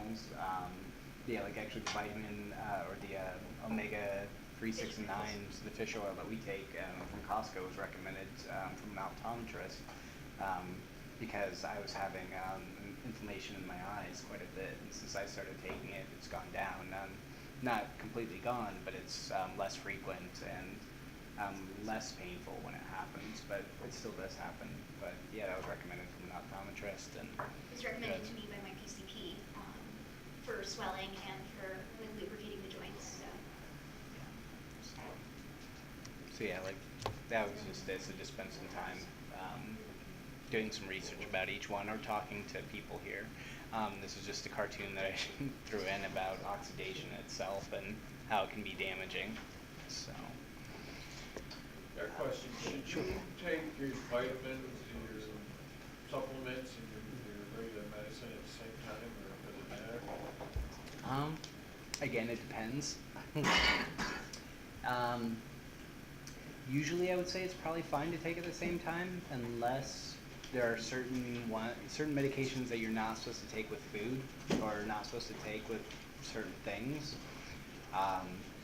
forms. Yeah, like actually the vitamin or the omega 3, 6, and 9s, the fish oil that we take from Costco was recommended from an optometrist because I was having inflammation in my eyes quite a bit. And since I started taking it, it's gone down. Not completely gone, but it's less frequent and less painful when it happens, but it still does happen. But yeah, that was recommended from an optometrist. And it was recommended to me by my PCP for swelling and for like lubricating the joints. So yeah, like that was just it. So just spend some time doing some research about each one or talking to people here. This is just a cartoon that I threw in about oxidation itself and how it can be damaging. So. Got a question. Should you take your vitamins and your supplements and your regular medicine at the same time, or does it matter? Again, it depends. Usually I would say it's probably fine to take at the same time unless there are certain medications that you're not supposed to take with food or not supposed to take with certain things.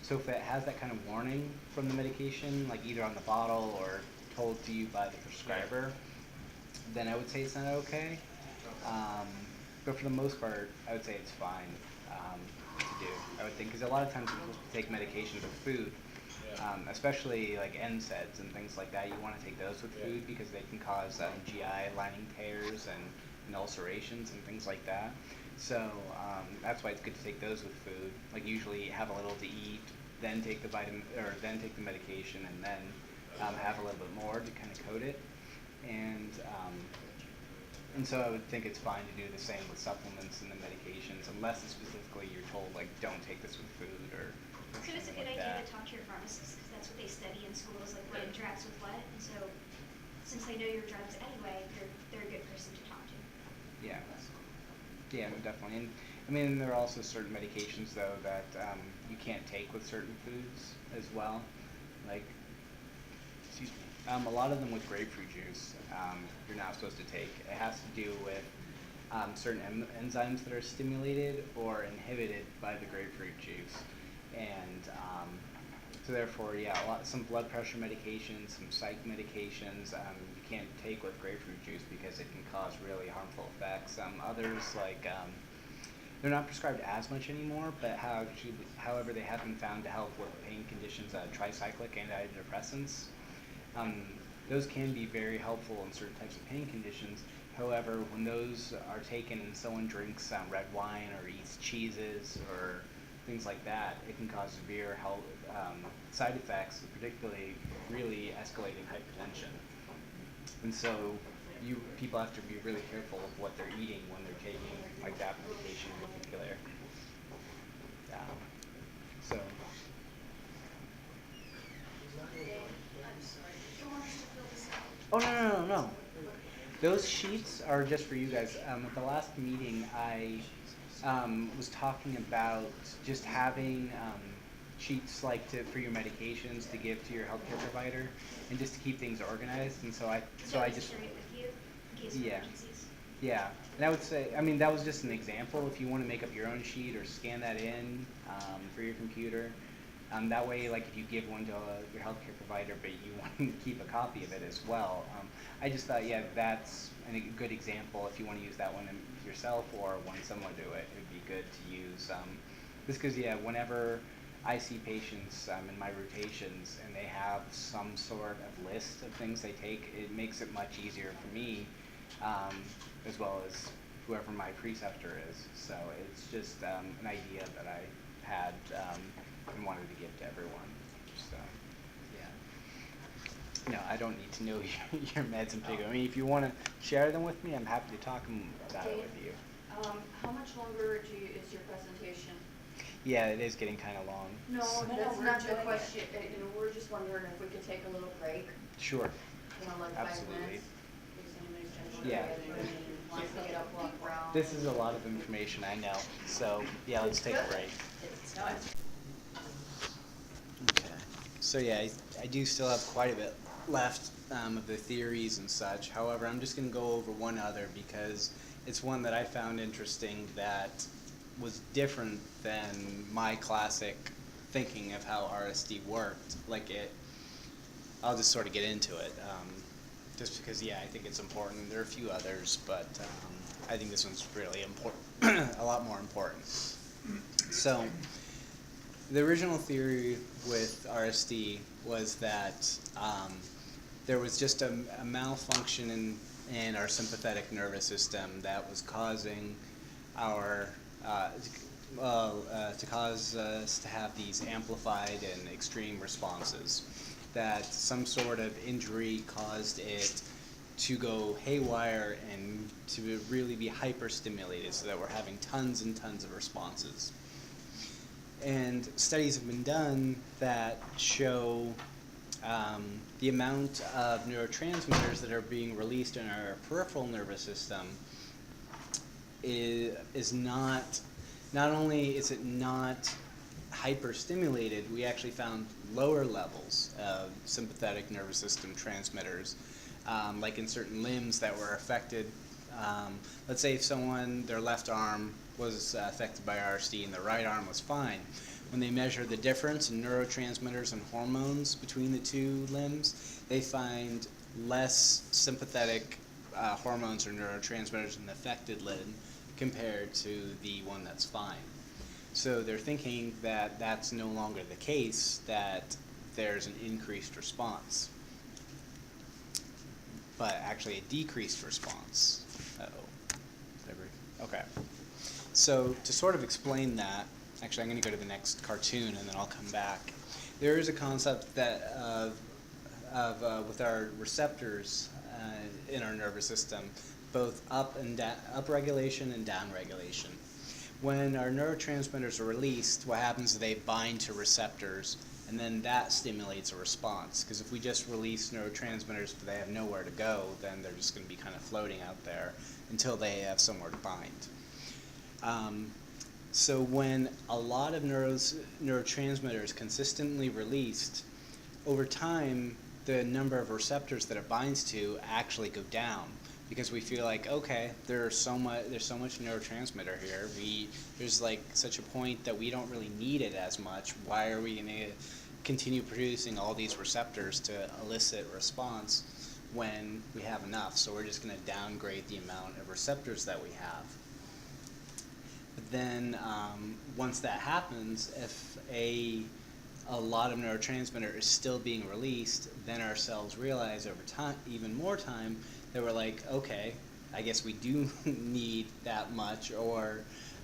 So if it has that kind of warning from the medication, like either on the bottle or told to you by the prescriber, then I would say it's not okay. But for the most part, I would say it's fine to do. I would think, because a lot of times when people take medications with food, especially like NSAIDs and things like that, you want to take those with food because they can cause GI lining tears and ulcerations and things like that. So that's why it's good to take those with food. Like usually have a little to eat, then take the vitamin or then take the medication, and then have a little bit more to kind of coat it. And so I would think it's fine to do the same with supplements and the medications, unless it's specifically you're told like don't take this with food or. So it's a good idea to talk to your pharmacist because that's what they study in schools, like what interacts with what. And so since they know your drugs anyway, they're a good person to talk to. Yeah. Yeah, definitely. And I mean, there are also certain medications though that you can't take with certain foods as well. Like, excuse me, a lot of them with grapefruit juice, you're not supposed to take. It has to do with certain enzymes that are stimulated or inhibited by the grapefruit juice. And so therefore, yeah, some blood pressure medications, some psych medications, you can't take with grapefruit juice because it can cause really harmful effects. Others, like, they're not prescribed as much anymore, but however, they have been found to help with pain conditions, tricyclic antidepressants. Those can be very helpful in certain types of pain conditions. However, when those are taken and someone drinks red wine or eats cheeses or things like that, it can cause severe health side effects, particularly really escalating hypertension. And so people have to be really careful of what they're eating when they're taking like that medication in particular. So. Oh no. Those sheets are just for you guys. At the last meeting, I was talking about just having sheets like for your medications to give to your healthcare provider, and just to keep things organized. And so I just carry it with you in case of emergencies. Yeah, and I would say, I mean, that was just an example. If you want to make up your own sheet or scan that in for your computer, that way, like if you give one to your healthcare provider, but you want to keep a copy of it as well. I just thought, yeah, that's a good example. If you want to use that one yourself or one similar to it, it would be good to use. Just because, yeah, whenever I see patients in my rotations and they have some sort of list of things they take, it makes it much easier for me, as well as whoever my preceptor is. So it's just an idea that I had and wanted to give to everyone. So, yeah. No, I don't need to know your meds in particular. I mean, if you want to share them with me, I'm happy to talk about it with you. How much longer is your presentation? Yeah, it is getting kind of long. No, that's not the question. We're just wondering if we could take a little break. Sure. Like Absolutely. 5 minutes. Yeah. Wants to get up, walk around. This is a lot of information, I know. So, yeah, let's take a break. Okay. So, yeah, I do still have quite a bit left of the theories and such. However, I'm just going to go over one other because it's one that I found interesting that was different than my classic thinking of how RSD worked. I'll just sort of get into it, just because, yeah, I think it's important. There are a few others, but I think this one's really important, a lot more important. So, the original theory with RSD was that there was just a malfunction in our sympathetic nervous system that was causing to cause us to have these amplified and extreme responses. That some sort of injury caused it to go haywire and to really be hyperstimulated, so that we're having tons and tons of responses. And studies have been done that show the amount of neurotransmitters that are being released in our peripheral nervous system is not only is it not hyperstimulated, we actually found lower levels of sympathetic nervous system transmitters, like in certain limbs that were affected. Let's say if their left arm was affected by RSD and their right arm was fine. When they measure the difference in neurotransmitters and hormones between the two limbs, they find less sympathetic hormones or neurotransmitters in the affected limb compared to the one that's fine. So they're thinking that that's no longer the case, that there's an increased response, but actually a decreased response. Okay. So to sort of explain that, actually I'm going to go to the next cartoon and then I'll come back. There is a concept that with our receptors in our nervous system, both up regulation and down regulation. When our neurotransmitters are released, what happens is they bind to receptors, and then that stimulates a response. Because if we just release neurotransmitters but they have nowhere to go, then they're just going to be kind of floating out there until they have somewhere to bind. So when a lot of neurotransmitters consistently released, over time the number of receptors that it binds to actually go down, because we feel like, okay, there's so much neurotransmitter here. There's like such a point that we don't really need it as much. Why are we going to continue producing all these receptors to elicit response when we have enough? So we're just going to downgrade the amount of receptors that we have. But then once that happens, if a lot of neurotransmitter is still being released, then our cells realize over time, even more time, that we're like, okay, I guess we do need that much, or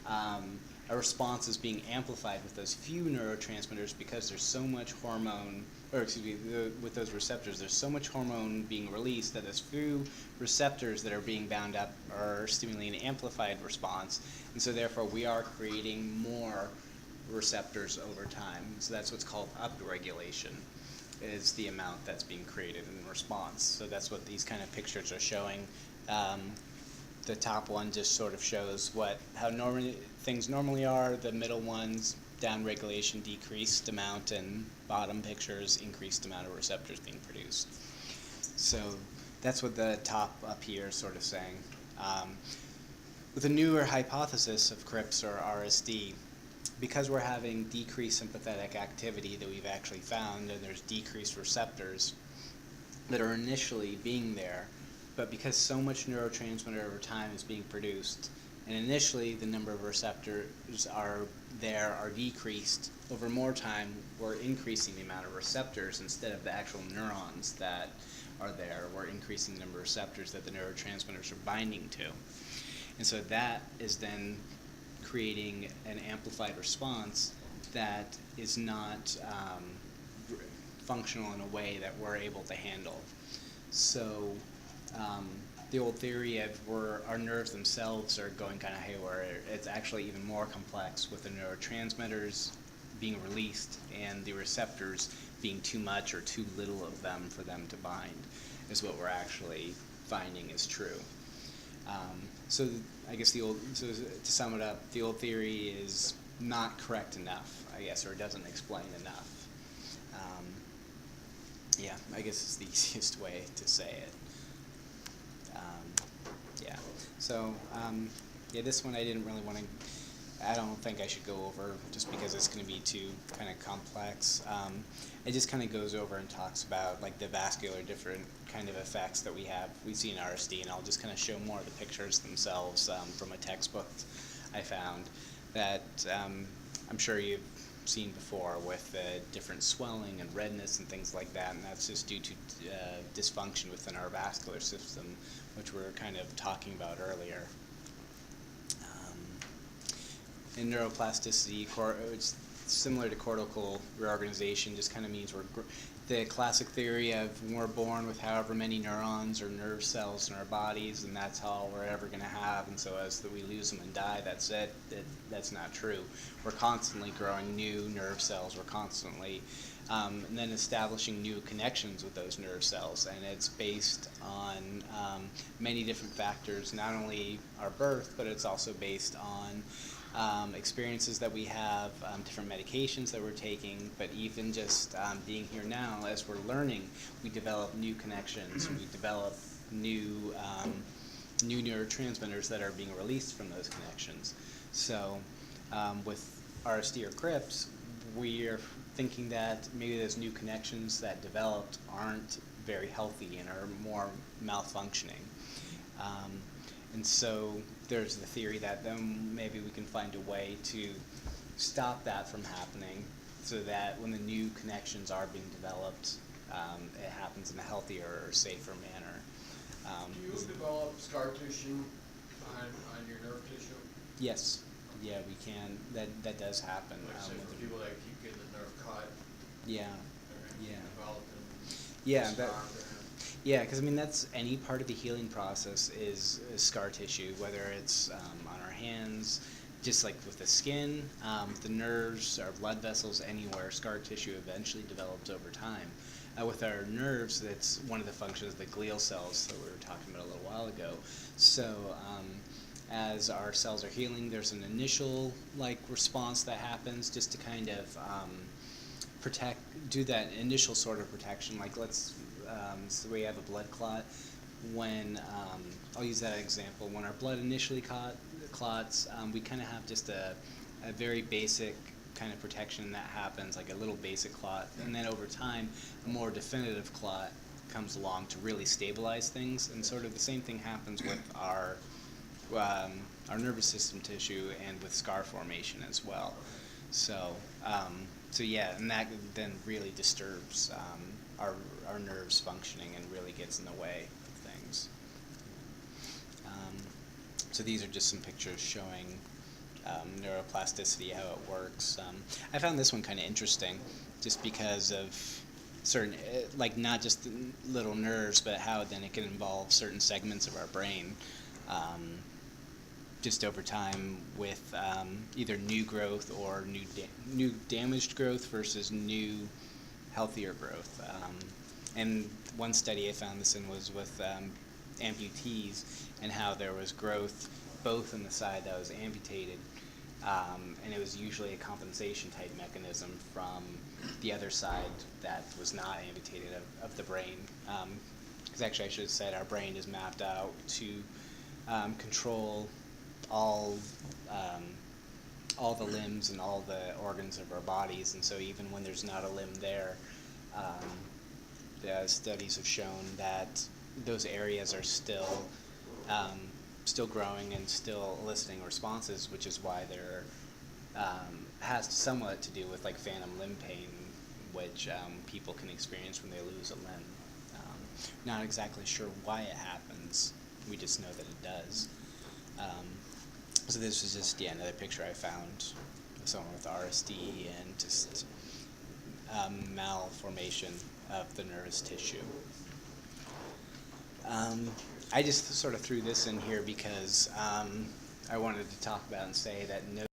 a response is being amplified with those few neurotransmitters because there's so much hormone, or excuse me, with those receptors, there's so much hormone being released that those few receptors that are being bound up are stimulating an amplified response, and so therefore we are creating more receptors over time. So that's what's called upregulation, is the amount that's being created in response. So that's what these kind of pictures are showing. The top one just sort of shows how things normally are. The middle ones, downregulation, decreased amount, and bottom pictures, increased amount of receptors being produced. So that's what the top up here is sort of saying. With a newer hypothesis of CRPS or RSD, because we're having decreased sympathetic activity that we've actually found, and there's decreased receptors that are initially being there, but because so much neurotransmitter over time is being produced, and initially the number of receptors are decreased, over more time we're increasing the amount of receptors instead of the actual neurons that are there. We're increasing the number of receptors that the neurotransmitters are binding to. And so that is then creating an amplified response that is not functional in a way that we're able to handle. So the old theory of where our nerves themselves are going kind of haywire, it's actually even more complex, with the neurotransmitters being released and the receptors being too much or too little of them for them to bind, is what we're actually finding is true. So I guess to sum it up, the old theory is not correct enough, I guess, or doesn't explain enough. Yeah, I guess it's the easiest way to say it. Yeah. So yeah, this one I didn't really want to I don't think I should go over just because it's going to be too kind of complex. It just kind of goes over and talks about like the vascular different kind of effects that we see in RSD, and I'll just kind of show more of the pictures themselves from a textbook I found that I'm sure you've seen before with different swelling and redness and things like that, and that's just due to dysfunction within our vascular system, which we were kind of talking about earlier. In neuroplasticity, it's similar to cortical reorganization, just kind of means the classic theory of we're born with however many neurons or nerve cells in our bodies, and that's all we're ever going to have, and so as we lose them and die, that's it. That's not true. We're constantly growing new nerve cells. We're constantly and then establishing new connections with those nerve cells, and it's based on many different factors, not only our birth, but it's also based on experiences that we have, different medications that we're taking, but even just being here now as we're learning, we develop new connections, we develop new neurotransmitters that are being released from those connections. So with RSD or CRPS, we are thinking that maybe those new connections that developed aren't very healthy and are more malfunctioning. And so there's the theory that then maybe we can find a way to stop that from happening so that when the new connections are being developed, it happens in a healthier or safer manner. Do you develop scar tissue on your nerve tissue? Yes. Yeah, we can. That does happen. Like say for people that keep getting the nerve cut. Yeah. Yeah. Developing. Yeah. Yeah, because I mean that's any part of the healing process is scar tissue, whether it's on our hands, just like with the skin, the nerves, our blood vessels, anywhere, scar tissue eventually develops over time. With our nerves, that's one of the functions of the glial cells that we were talking about a little while ago. So as our cells are healing, there's an initial response that happens just to kind of do that initial sort of protection. Like so we have a blood clot. When I'll use that example. When our blood initially clots, we kind of have just a very basic kind of protection that happens, like a little basic clot, and then over time, a more definitive clot comes along to really stabilize things. And sort of the same thing happens with our nervous system tissue and with scar formation as well. So yeah, and that then really disturbs our nerves functioning and really gets in the way of things. So these are just some pictures showing neuroplasticity, how it works. I found this one kind of interesting just because of certain, not just the little nerves, but how then it can involve certain segments of our brain. Just over time with either new growth or new damaged growth versus new healthier growth. And one study I found this in was with amputees and how there was growth both in the side that was amputated, and it was usually a compensation type mechanism from the other side that was not amputated of the brain. Because actually I should have said our brain is mapped out to control all the limbs and all the organs of our bodies, and so even when there's not a limb there, the studies have shown that those areas are still growing and still eliciting responses, which is why there has somewhat to do with phantom limb pain, which people can experience when they lose a limb. Not exactly sure why it happens, we just know that it does. So this was just another picture I found of someone with RSD and just malformation of the nervous tissue. I just sort of threw this in here because I wanted to talk about and say that no